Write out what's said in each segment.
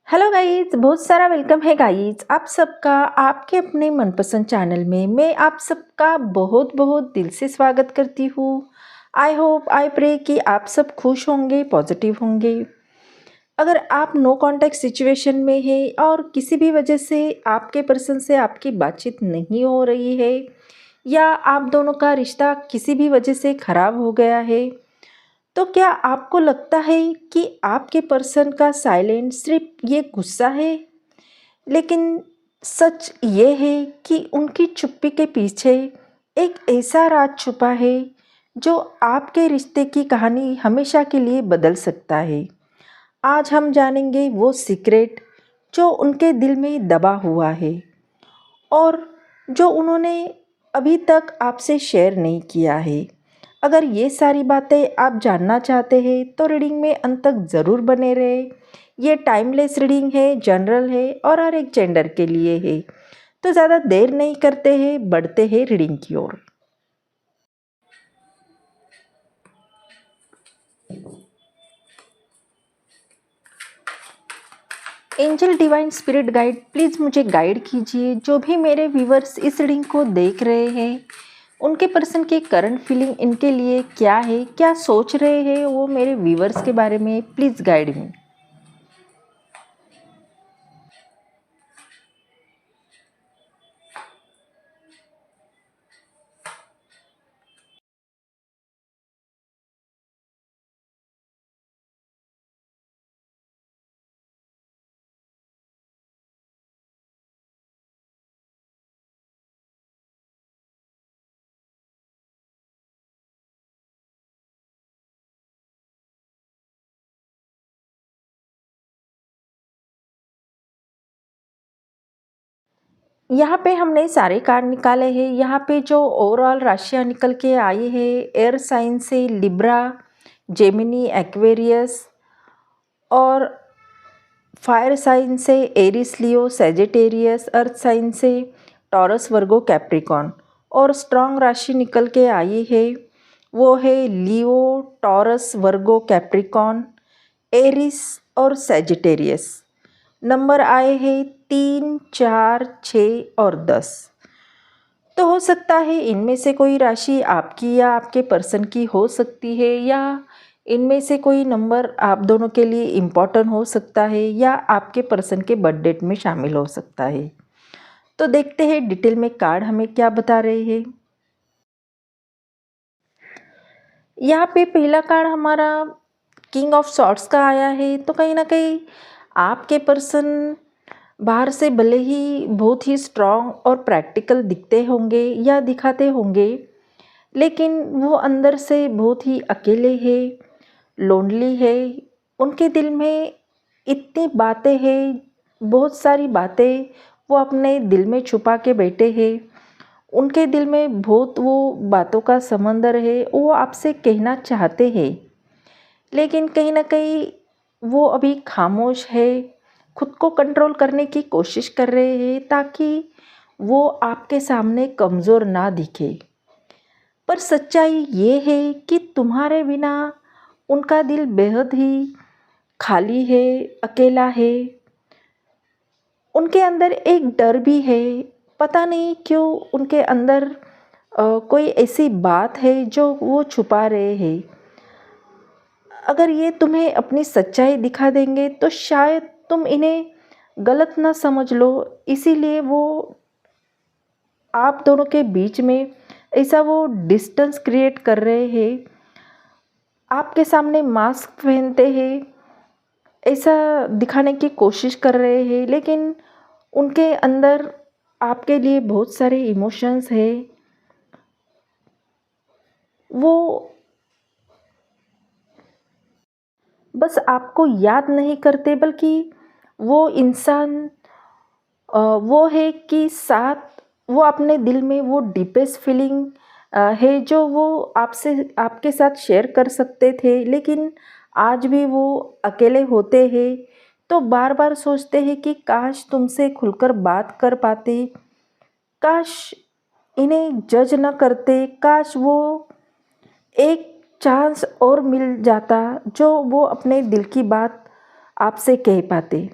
Hello guys, बहुत सारा welcome है गाइस आप सबका आपके अपने मनपसंद चैनल में। मैं आप सबका बहुत बहुत दिल से स्वागत करती हूँ। आई होप आई प्रे कि आप सब खुश होंगे, पॉजिटिव होंगे। अगर आप नो कांटेक्ट सिचुएशन में है और किसी भी वजह से आपके पर्सन से आपकी बातचीत नहीं हो रही है या आप दोनों का रिश्ता किसी भी वजह से ख़राब हो गया है, तो क्या आपको लगता है कि आपके पर्सन का साइलेंट सिर्फ ये गुस्सा है? लेकिन सच ये है कि उनकी चुप्पी के पीछे एक ऐसा राज छुपा है जो आपके रिश्ते की कहानी हमेशा के लिए बदल सकता है। आज हम जानेंगे वो सीक्रेट जो उनके दिल में दबा हुआ है और जो उन्होंने अभी तक आपसे शेयर नहीं किया है। अगर ये सारी बातें आप जानना चाहते हैं तो रीडिंग में अंत तक ज़रूर बने रहे। ये टाइमलेस रीडिंग है, जनरल है और हर एक जेंडर के लिए है। तो ज़्यादा देर नहीं करते हैं, बढ़ते हैं रीडिंग की ओर। Angel divine spirit guide, please मुझे गाइड कीजिए। जो भी मेरे व्यूवर्स इस रीडिंग को देख रहे हैं, उनके पर्सन की करंट फीलिंग इनके लिए क्या है, क्या सोच रहे हैं वो मेरे व्यूवर्स के बारे में, प्लीज़ गाइड मी। यहाँ पे हमने सारे कार्ड निकाले हैं। यहाँ पे जो ओवरऑल राशियाँ निकल के आई है, एयर साइन से लिब्रा, जेमिनी, एक्वेरियस और फायर साइन से एरिस, लियो, सेजिटेरियस, अर्थ साइन से टॉरस, वर्गो, कैप्रिकॉन और स्ट्रॉन्ग राशि निकल के आई है वो है लियो, टॉरस, वर्गो, कैप्रिकॉन, एरिस और सेजिटेरियस। नंबर आए हैं 3, 4, 6 और 10। तो हो सकता है इनमें से कोई राशि आपकी या आपके पर्सन की हो सकती है, या इनमें से कोई नंबर आप दोनों के लिए इम्पोर्टेंट हो सकता है या आपके पर्सन के बर्थ डेट में शामिल हो सकता है। तो देखते हैं डिटेल में कार्ड हमें क्या बता रहे हैं। यहाँ पे पहला कार्ड हमारा किंग ऑफ सॉर्ड्स का आया है। तो कहीं ना कहीं आपके पर्सन बाहर से भले ही बहुत ही स्ट्रॉन्ग और प्रैक्टिकल दिखते होंगे या दिखाते होंगे, लेकिन वो अंदर से बहुत ही अकेले हैं, लोनली है। उनके दिल में इतनी बातें हैं, बहुत सारी बातें वो अपने दिल में छुपा के बैठे हैं। उनके दिल में बहुत वो बातों का समंदर है, वो आपसे कहना चाहते हैं, लेकिन कहीं ना कहीं वो अभी खामोश है, खुद को कंट्रोल करने की कोशिश कर रहे हैं ताकि वो आपके सामने कमज़ोर ना दिखे। पर सच्चाई ये है कि तुम्हारे बिना उनका दिल बेहद ही खाली है, अकेला है। उनके अंदर एक डर भी है, पता नहीं क्यों उनके अंदर कोई ऐसी बात है जो वो छुपा रहे हैं। अगर ये तुम्हें अपनी सच्चाई दिखा देंगे तो शायद तुम इन्हें गलत ना समझ लो, इसीलिए वो आप दोनों के बीच में ऐसा वो डिस्टेंस क्रिएट कर रहे हैं। आपके सामने मास्क पहनते हैं, ऐसा दिखाने की कोशिश कर रहे हैं, लेकिन उनके अंदर आपके लिए बहुत सारे इमोशंस है। वो बस आपको याद नहीं करते, बल्कि वो इंसान वो है कि साथ वो अपने दिल में वो डीपेस्ट फीलिंग है जो वो आपसे आपके साथ शेयर कर सकते थे, लेकिन आज भी वो अकेले होते हैं। तो बार बार सोचते हैं कि काश तुमसे खुलकर बात कर पाते, काश इन्हें जज न करते, काश वो एक चांस और मिल जाता जो वो अपने दिल की बात आपसे कह पाते।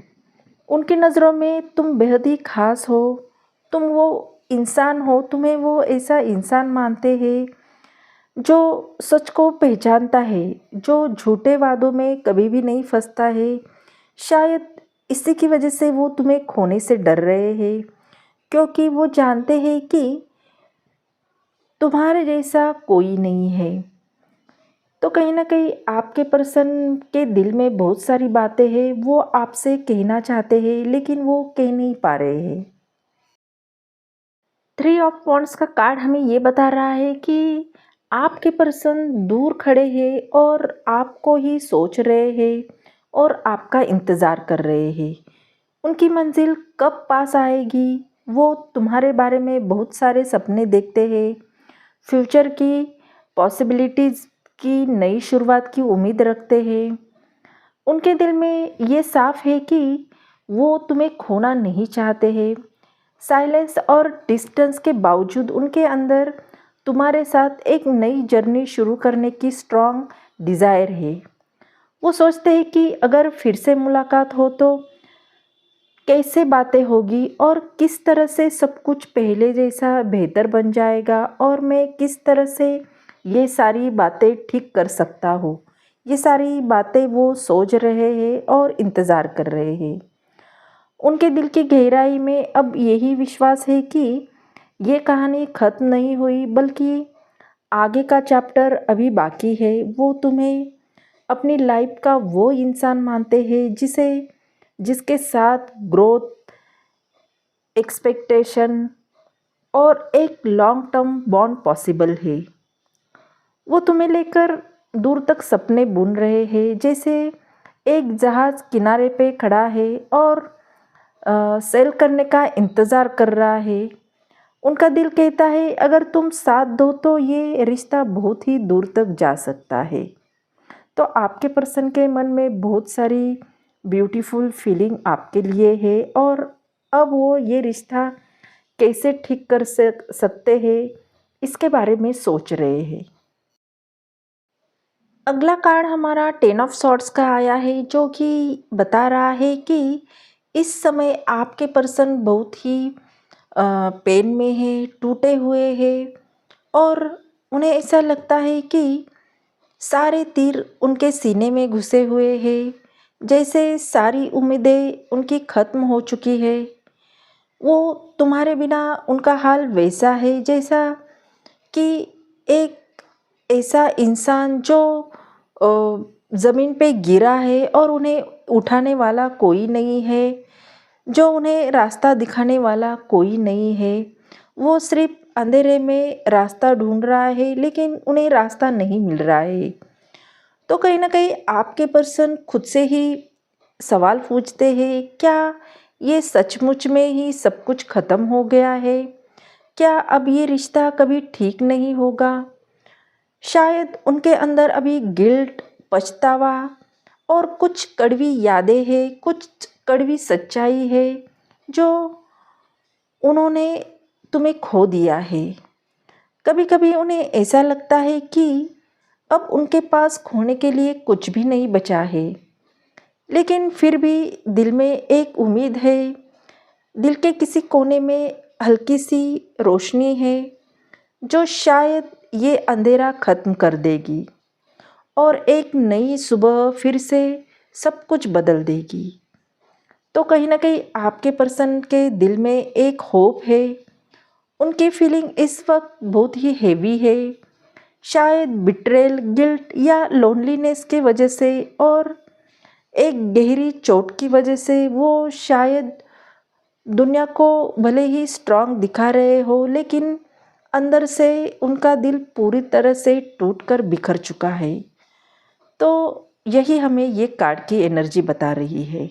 उनकी नज़रों में तुम बेहद ही ख़ास हो, तुम वो इंसान हो, तुम्हें वो ऐसा इंसान मानते हैं जो सच को पहचानता है, जो झूठे वादों में कभी भी नहीं फँसता है। शायद इसी की वजह से वो तुम्हें खोने से डर रहे हैं, क्योंकि वो जानते हैं कि तुम्हारे जैसा कोई नहीं है। तो कहीं न कहीं आपके पर्सन के दिल में बहुत सारी बातें हैं, वो आपसे कहना चाहते हैं लेकिन वो कह नहीं पा रहे हैं। थ्री ऑफ वॉन्ड्स का कार्ड हमें ये बता रहा है कि आपके पर्सन दूर खड़े हैं और आपको ही सोच रहे हैं और आपका इंतज़ार कर रहे हैं। उनकी मंजिल कब पास आएगी, वो तुम्हारे बारे में बहुत सारे सपने देखते हैं, फ्यूचर की पॉसिबिलिटीज़ की नई शुरुआत की उम्मीद रखते हैं। उनके दिल में ये साफ है कि वो तुम्हें खोना नहीं चाहते हैं। साइलेंस और डिस्टेंस के बावजूद उनके अंदर तुम्हारे साथ एक नई जर्नी शुरू करने की स्ट्रॉन्ग डिज़ायर है। वो सोचते हैं कि अगर फिर से मुलाकात हो तो कैसे बातें होगी और किस तरह से सब कुछ पहले जैसा बेहतर बन जाएगा और मैं किस तरह से ये सारी बातें ठीक कर सकता हूँ। ये सारी बातें वो सोच रहे हैं और इंतज़ार कर रहे हैं। उनके दिल की गहराई में अब यही विश्वास है कि ये कहानी ख़त्म नहीं हुई, बल्कि आगे का चैप्टर अभी बाकी है। वो तुम्हें अपनी लाइफ का वो इंसान मानते हैं जिसके साथ ग्रोथ, एक्सपेक्टेशन और एक लॉन्ग टर्म बॉन्ड पॉसिबल है। वो तुम्हें लेकर दूर तक सपने बुन रहे हैं, जैसे एक जहाज़ किनारे पे खड़ा है और सेल करने का इंतज़ार कर रहा है। उनका दिल कहता है अगर तुम साथ दो तो ये रिश्ता बहुत ही दूर तक जा सकता है। तो आपके पर्सन के मन में बहुत सारी ब्यूटीफुल फीलिंग आपके लिए है और अब वो ये रिश्ता कैसे ठीक कर सकते हैं इसके बारे में सोच रहे हैं। अगला कार्ड हमारा टेन ऑफ सॉर्ड्स का आया है, जो कि बता रहा है कि इस समय आपके पर्सन बहुत ही पेन में है, टूटे हुए हैं और उन्हें ऐसा लगता है कि सारे तीर उनके सीने में घुसे हुए हैं, जैसे सारी उम्मीदें उनकी ख़त्म हो चुकी है। वो तुम्हारे बिना उनका हाल वैसा है जैसा कि एक ऐसा इंसान जो ज़मीन पे गिरा है और उन्हें उठाने वाला कोई नहीं है, जो उन्हें रास्ता दिखाने वाला कोई नहीं है। वो सिर्फ अंधेरे में रास्ता ढूंढ रहा है लेकिन उन्हें रास्ता नहीं मिल रहा है। तो कहीं ना कहीं आपके पर्सन खुद से ही सवाल पूछते हैं, क्या ये सचमुच में ही सब कुछ ख़त्म हो गया है? क्या अब ये रिश्ता कभी ठीक नहीं होगा? शायद उनके अंदर अभी गिल्ट, पछतावा और कुछ कड़वी यादें हैं, कुछ कड़वी सच्चाई है जो उन्होंने तुम्हें खो दिया है। कभी कभी उन्हें ऐसा लगता है कि अब उनके पास खोने के लिए कुछ भी नहीं बचा है, लेकिन फिर भी दिल में एक उम्मीद है। दिल के किसी कोने में हल्की सी रोशनी है जो शायद ये अंधेरा ख़त्म कर देगी और एक नई सुबह फिर से सब कुछ बदल देगी। तो कहीं ना कहीं आपके पर्सन के दिल में एक होप है। उनकी फीलिंग इस वक्त बहुत ही हेवी है, शायद बिट्रेल, गिल्ट या लोनलीनेस की वजह से और एक गहरी चोट की वजह से। वो शायद दुनिया को भले ही स्ट्रांग दिखा रहे हो, लेकिन अंदर से उनका दिल पूरी तरह से टूटकर बिखर चुका है। तो यही हमें ये कार्ड की एनर्जी बता रही है।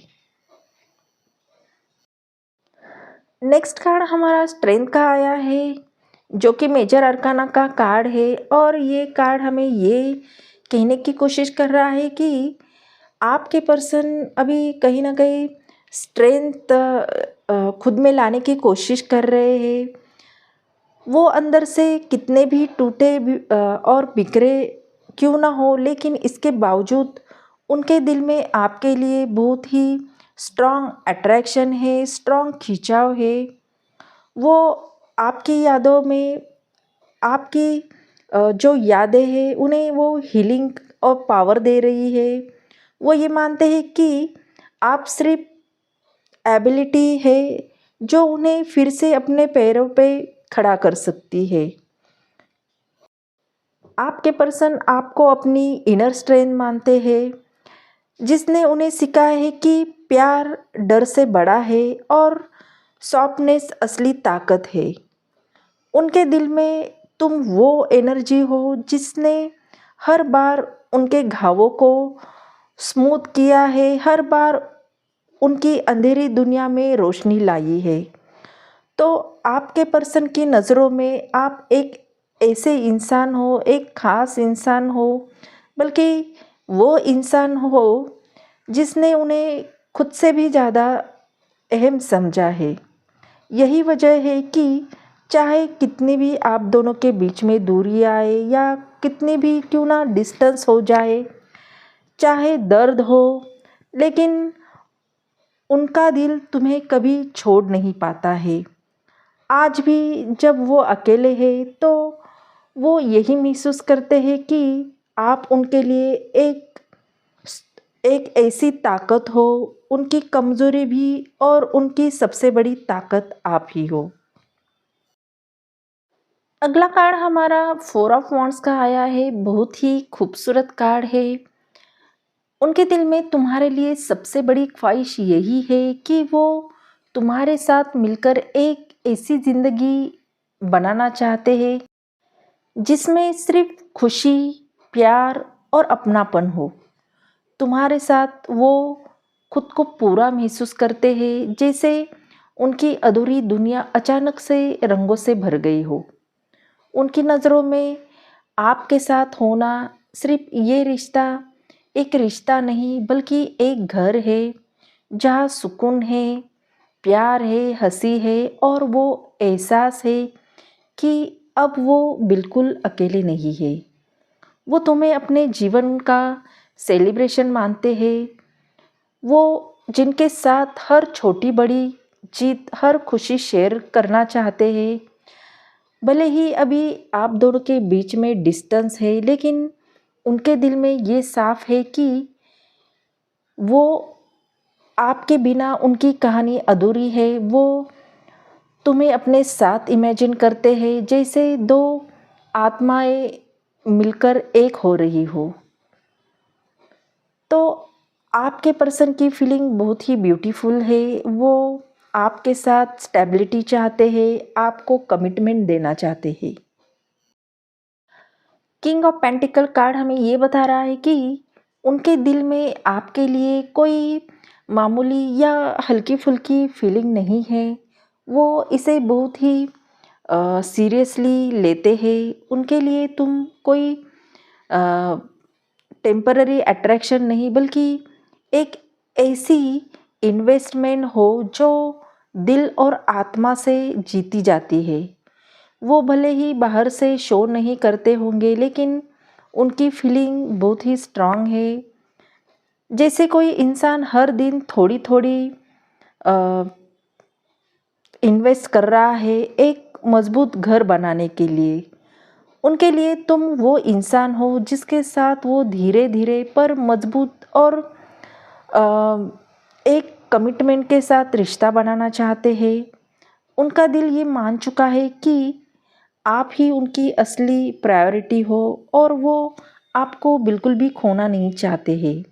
नेक्स्ट कार्ड हमारा स्ट्रेंथ का आया है, जो कि मेजर अरकाना का कार्ड है और ये कार्ड हमें ये कहने की कोशिश कर रहा है कि आपके पर्सन अभी कहीं ना कहीं स्ट्रेंथ खुद में लाने की कोशिश कर रहे हैं। वो अंदर से कितने भी टूटे और बिखरे क्यों ना हो, लेकिन इसके बावजूद उनके दिल में आपके लिए बहुत ही स्ट्रॉन्ग अट्रैक्शन है, स्ट्रॉन्ग खिंचाव है। वो आपकी यादों में आपकी जो यादें हैं उन्हें वो हीलिंग और पावर दे रही है। वो ये मानते हैं कि आप सिर्फ एबिलिटी है जो उन्हें फिर से अपने पैरों पे खड़ा कर सकती है। आपके पर्सन आपको अपनी इनर स्ट्रेंथ मानते हैं, जिसने उन्हें सिखाया है कि प्यार डर से बड़ा है और सॉफ्टनेस असली ताकत है। उनके दिल में तुम वो एनर्जी हो जिसने हर बार उनके घावों को स्मूथ किया है, हर बार उनकी अंधेरी दुनिया में रोशनी लाई है। तो आपके पर्सन की नज़रों में आप एक ऐसे इंसान हो, एक ख़ास इंसान हो, बल्कि वो इंसान हो जिसने उन्हें खुद से भी ज़्यादा अहम समझा है। यही वजह है कि चाहे कितनी भी आप दोनों के बीच में दूरी आए या कितनी भी क्यों ना डिस्टेंस हो जाए, चाहे दर्द हो, लेकिन उनका दिल तुम्हें कभी छोड़ नहीं पाता है। आज भी जब वो अकेले हैं तो वो यही महसूस करते हैं कि आप उनके लिए एक एक ऐसी ताकत हो, उनकी कमज़ोरी भी और उनकी सबसे बड़ी ताकत आप ही हो। अगला कार्ड हमारा 4 ऑफ वॉन्ड्स का आया है। बहुत ही खूबसूरत कार्ड है। उनके दिल में तुम्हारे लिए सबसे बड़ी ख्वाहिश यही है कि वो तुम्हारे साथ मिलकर एक ऐसी ज़िंदगी बनाना चाहते हैं जिसमें सिर्फ खुशी, प्यार और अपनापन हो। तुम्हारे साथ वो खुद को पूरा महसूस करते हैं, जैसे उनकी अधूरी दुनिया अचानक से रंगों से भर गई हो। उनकी नज़रों में आपके साथ होना सिर्फ ये रिश्ता एक रिश्ता नहीं बल्कि एक घर है जहाँ सुकून है, प्यार है, हंसी है और वो एहसास है कि अब वो बिल्कुल अकेले नहीं है। वो तुम्हें अपने जीवन का सेलिब्रेशन मानते हैं। वो जिनके साथ हर छोटी बड़ी जीत, हर खुशी शेयर करना चाहते हैं। भले ही अभी आप दोनों के बीच में डिस्टेंस है, लेकिन उनके दिल में ये साफ है कि वो आपके बिना उनकी कहानी अधूरी है। वो तुम्हें अपने साथ इमेजिन करते हैं जैसे दो आत्माएं मिलकर एक हो रही हो। तो आपके पर्सन की फीलिंग बहुत ही ब्यूटीफुल है। वो आपके साथ स्टेबिलिटी चाहते हैं, आपको कमिटमेंट देना चाहते हैं। किंग ऑफ पेंटिकल कार्ड हमें ये बता रहा है कि उनके दिल में आपके लिए कोई मामूली या हल्की फुल्की फीलिंग नहीं है। वो इसे बहुत ही सीरियसली लेते हैं। उनके लिए तुम कोई टेम्पररी अट्रैक्शन नहीं बल्कि एक ऐसी इन्वेस्टमेंट हो जो दिल और आत्मा से जीती जाती है। वो भले ही बाहर से शो नहीं करते होंगे, लेकिन उनकी फीलिंग बहुत ही स्ट्रांग है। जैसे कोई इंसान हर दिन थोड़ी थोड़ी इन्वेस्ट कर रहा है एक मजबूत घर बनाने के लिए। उनके लिए तुम वो इंसान हो जिसके साथ वो धीरे धीरे पर मजबूत और एक कमिटमेंट के साथ रिश्ता बनाना चाहते हैं। उनका दिल ये मान चुका है कि आप ही उनकी असली प्रायोरिटी हो और वो आपको बिल्कुल भी खोना नहीं चाहते हैं।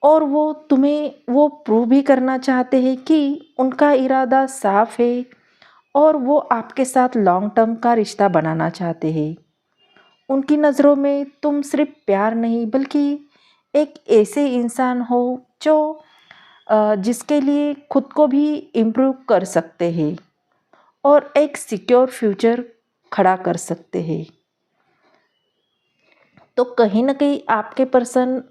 और वो तुम्हें वो प्रूव भी करना चाहते हैं कि उनका इरादा साफ है और वो आपके साथ लॉन्ग टर्म का रिश्ता बनाना चाहते हैं। उनकी नज़रों में तुम सिर्फ प्यार नहीं बल्कि एक ऐसे इंसान हो जो जिसके लिए खुद को भी इम्प्रूव कर सकते हैं और एक सिक्योर फ्यूचर खड़ा कर सकते हैं। तो कहीं ना कहीं आपके पर्सन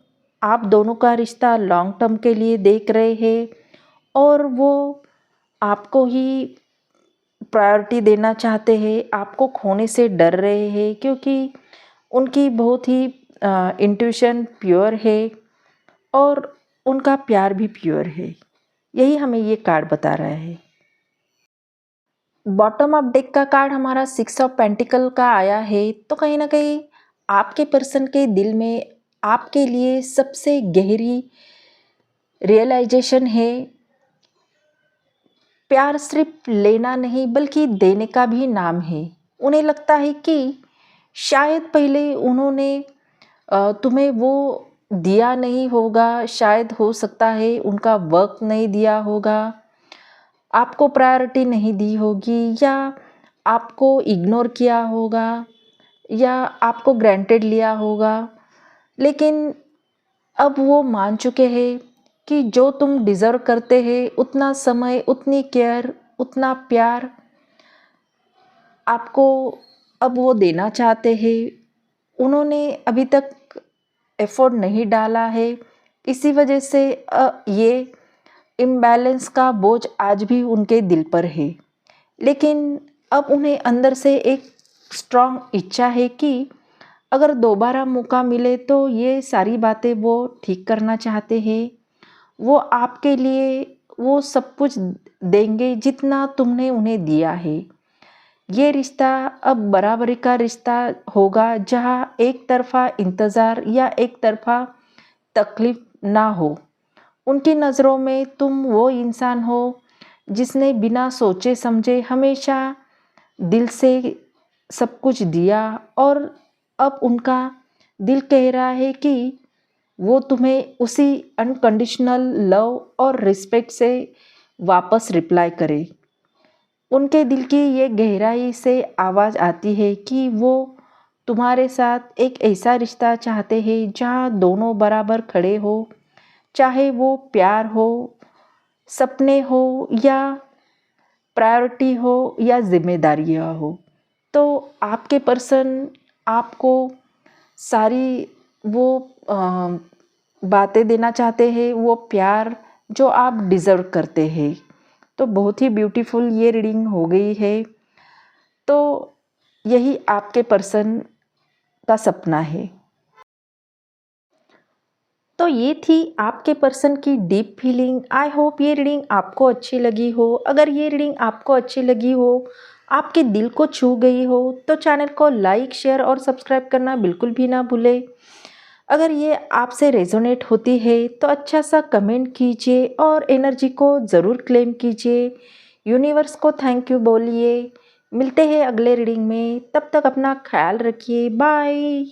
आप दोनों का रिश्ता लॉन्ग टर्म के लिए देख रहे हैं और वो आपको ही प्रायोरिटी देना चाहते हैं, आपको खोने से डर रहे हैं क्योंकि उनकी बहुत ही इंट्यूशन प्योर है और उनका प्यार भी प्योर है। यही हमें ये कार्ड बता रहा है। बॉटम अप डेक का कार्ड हमारा 6 ऑफ पेंटिकल का आया है। तो कहीं ना कहीं आपके पर्सन के दिल में आपके लिए सबसे गहरी रियलाइजेशन है। प्यार सिर्फ लेना नहीं बल्कि देने का भी नाम है। उन्हें लगता है कि शायद पहले उन्होंने तुम्हें वो दिया नहीं होगा, शायद हो सकता है उनका वक्त नहीं दिया होगा, आपको प्रायोरिटी नहीं दी होगी, या आपको इग्नोर किया होगा, या आपको ग्रांटेड लिया होगा। लेकिन अब वो मान चुके हैं कि जो तुम डिज़र्व करते हैं उतना समय, उतनी केयर, उतना प्यार आपको अब वो देना चाहते हैं। उन्होंने अभी तक एफर्ट नहीं डाला है, इसी वजह से ये इम्बैलेंस का बोझ आज भी उनके दिल पर है। लेकिन अब उन्हें अंदर से एक स्ट्रॉन्ग इच्छा है कि अगर दोबारा मौका मिले तो ये सारी बातें वो ठीक करना चाहते हैं। वो आपके लिए वो सब कुछ देंगे जितना तुमने उन्हें दिया है। ये रिश्ता अब बराबरी का रिश्ता होगा, जहाँ एक तरफा इंतज़ार या एक तरफा तकलीफ ना हो। उनकी नज़रों में तुम वो इंसान हो जिसने बिना सोचे समझे हमेशा दिल से सब कुछ दिया, और अब उनका दिल कह रहा है कि वो तुम्हें उसी अनकंडीशनल लव और रिस्पेक्ट से वापस रिप्लाई करे। उनके दिल की ये गहराई से आवाज़ आती है कि वो तुम्हारे साथ एक ऐसा रिश्ता चाहते हैं जहाँ दोनों बराबर खड़े हो, चाहे वो प्यार हो, सपने हो, या प्रायोरिटी हो, या जिम्मेदारियाँ हो। तो आपके पर्सन आपको सारी वो बातें देना चाहते हैं, वो प्यार जो आप डिज़र्व करते हैं। तो बहुत ही ब्यूटीफुल ये रीडिंग हो गई है। तो यही आपके पर्सन का सपना है। तो ये थी आपके पर्सन की डीप फीलिंग। आई होप ये रीडिंग आपको अच्छी लगी हो। अगर ये रीडिंग आपको अच्छी लगी हो, आपके दिल को छू गई हो, तो चैनल को लाइक, शेयर और सब्सक्राइब करना बिल्कुल भी ना भूलें। अगर ये आपसे रेजोनेट होती है तो अच्छा सा कमेंट कीजिए और एनर्जी को ज़रूर क्लेम कीजिए। यूनिवर्स को थैंक यू बोलिए। मिलते हैं अगले रीडिंग में, तब तक अपना ख्याल रखिए। बाय।